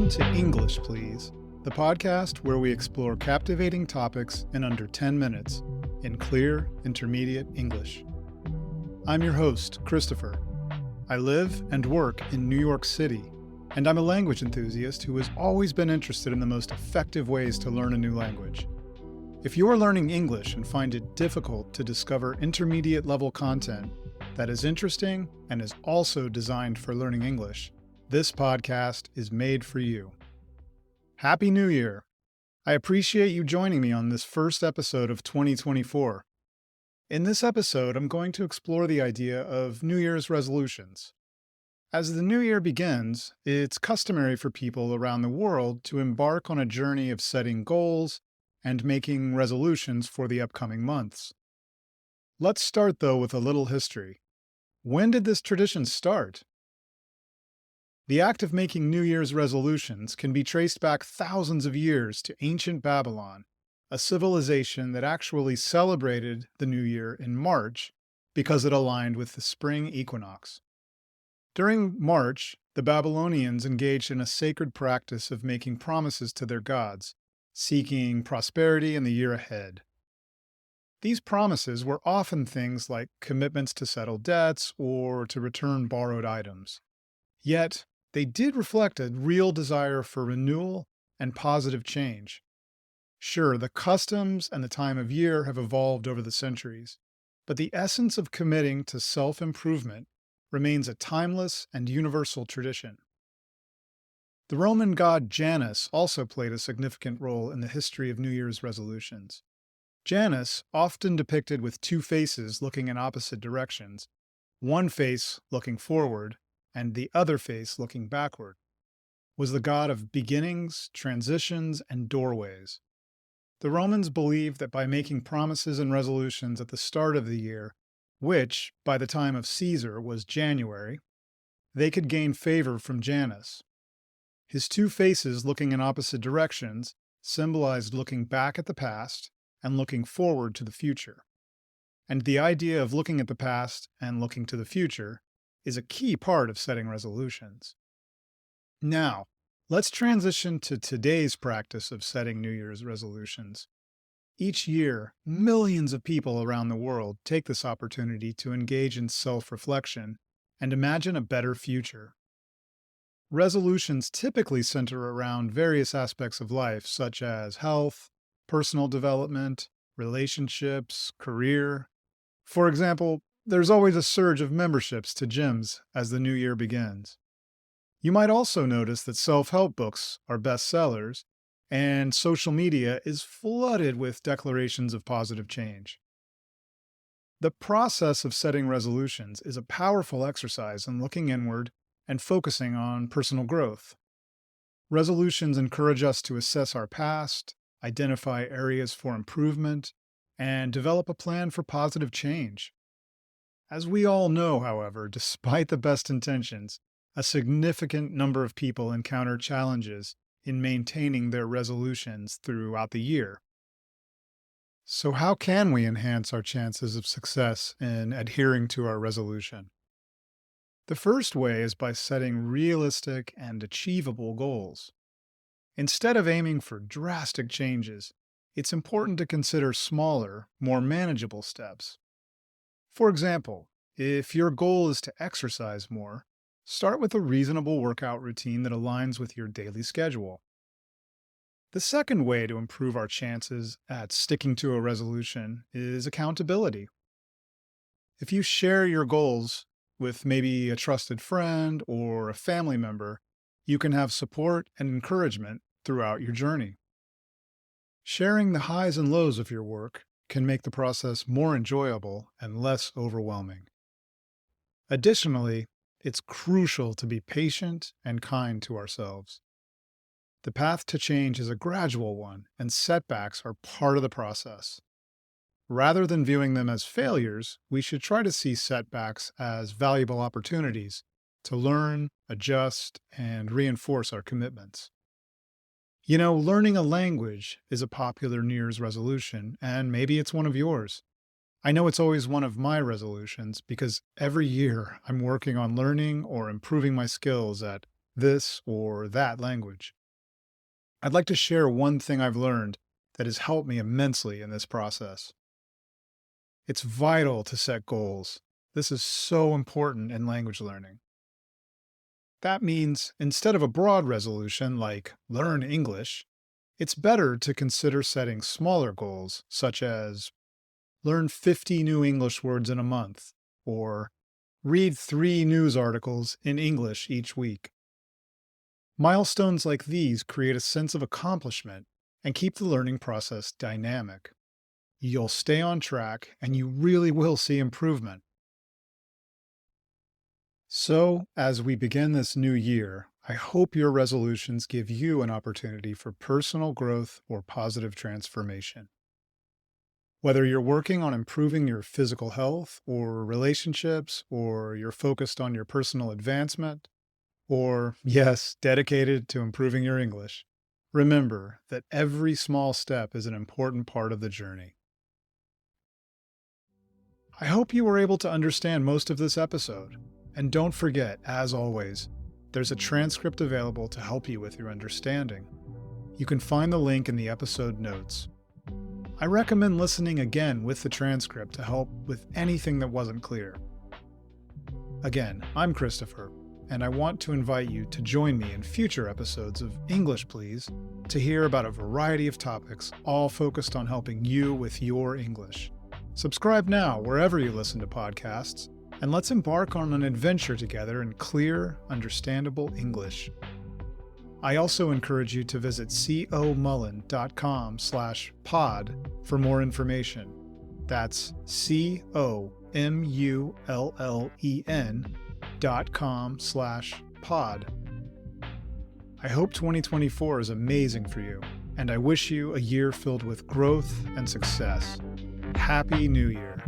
to English, Please, the podcast where we explore captivating topics in under 10 minutes in clear, intermediate English. I'm your host, Christopher. I live and work in New York City, and I'm a language enthusiast who has always been interested in the most effective ways to learn a new language. If you're learning English and find it difficult to discover intermediate level content that is interesting and is also designed for learning English, this podcast is made for you. Happy New Year! I appreciate you joining me on this first episode of 2024. In this episode, I'm going to explore the idea of New Year's resolutions. As the new year begins, it's customary for people around the world to embark on a journey of setting goals and making resolutions for the upcoming months. Let's start, though, with a little history. When did this tradition start? The act of making New Year's resolutions can be traced back thousands of years to ancient Babylon, a civilization that actually celebrated the New Year in March because it aligned with the spring equinox. During March, the Babylonians engaged in a sacred practice of making promises to their gods, seeking prosperity in the year ahead. These promises were often things like commitments to settle debts or to return borrowed items. Yet, they did reflect a real desire for renewal and positive change. Sure, the customs and the time of year have evolved over the centuries, but the essence of committing to self-improvement remains a timeless and universal tradition. The Roman god Janus also played a significant role in the history of New Year's resolutions. Janus, often depicted with two faces looking in opposite directions, one face looking forward and the other face looking backward, was the god of beginnings, transitions, and doorways. The Romans believed that by making promises and resolutions at the start of the year, which, by the time of Caesar, was January, they could gain favor from Janus. His two faces looking in opposite directions symbolized looking back at the past and looking forward to the future. And the idea of looking at the past and looking to the future is a key part of setting resolutions. Now, let's transition to today's practice of setting New Year's resolutions. Each year, millions of people around the world take this opportunity to engage in self-reflection and imagine a better future. Resolutions typically center around various aspects of life, such as health, personal development, relationships, career. For example, there's always a surge of memberships to gyms as the new year begins. You might also notice that self-help books are bestsellers, and social media is flooded with declarations of positive change. The process of setting resolutions is a powerful exercise in looking inward and focusing on personal growth. Resolutions encourage us to assess our past, identify areas for improvement, and develop a plan for positive change. As we all know, however, despite the best intentions, a significant number of people encounter challenges in maintaining their resolutions throughout the year. So how can we enhance our chances of success in adhering to our resolution? The first way is by setting realistic and achievable goals. Instead of aiming for drastic changes, it's important to consider smaller, more manageable steps. For example, if your goal is to exercise more, start with a reasonable workout routine that aligns with your daily schedule. The second way to improve our chances at sticking to a resolution is accountability. If you share your goals with maybe a trusted friend or a family member, you can have support and encouragement throughout your journey. Sharing the highs and lows of your work can make the process more enjoyable and less overwhelming. Additionally, it's crucial to be patient and kind to ourselves. The path to change is a gradual one, and setbacks are part of the process. Rather than viewing them as failures, we should try to see setbacks as valuable opportunities to learn, adjust, and reinforce our commitments. You know, learning a language is a popular New Year's resolution, and maybe it's one of yours. I know it's always one of my resolutions because every year I'm working on learning or improving my skills at this or that language. I'd like to share one thing I've learned that has helped me immensely in this process. It's vital to set goals. This is so important in language learning. That means instead of a broad resolution like learn English, it's better to consider setting smaller goals, such as learn 50 new English words in a month, or read 3 news articles in English each week. Milestones like these create a sense of accomplishment and keep the learning process dynamic. You'll stay on track and you really will see improvement. So, as we begin this new year, I hope your resolutions give you an opportunity for personal growth or positive transformation. Whether you're working on improving your physical health or relationships, or you're focused on your personal advancement, or, yes, dedicated to improving your English, remember that every small step is an important part of the journey. I hope you were able to understand most of this episode. And don't forget, as always, there's a transcript available to help you with your understanding. You can find the link in the episode notes. I recommend listening again with the transcript to help with anything that wasn't clear. Again, I'm Christopher, and I want to invite you to join me in future episodes of English Please to hear about a variety of topics, all focused on helping you with your English. Subscribe now wherever you listen to podcasts, and let's embark on an adventure together in clear, understandable English. I also encourage you to visit comullen.com/pod for more information. That's comullen.com/pod. I hope 2024 is amazing for you, and I wish you a year filled with growth and success. Happy New Year!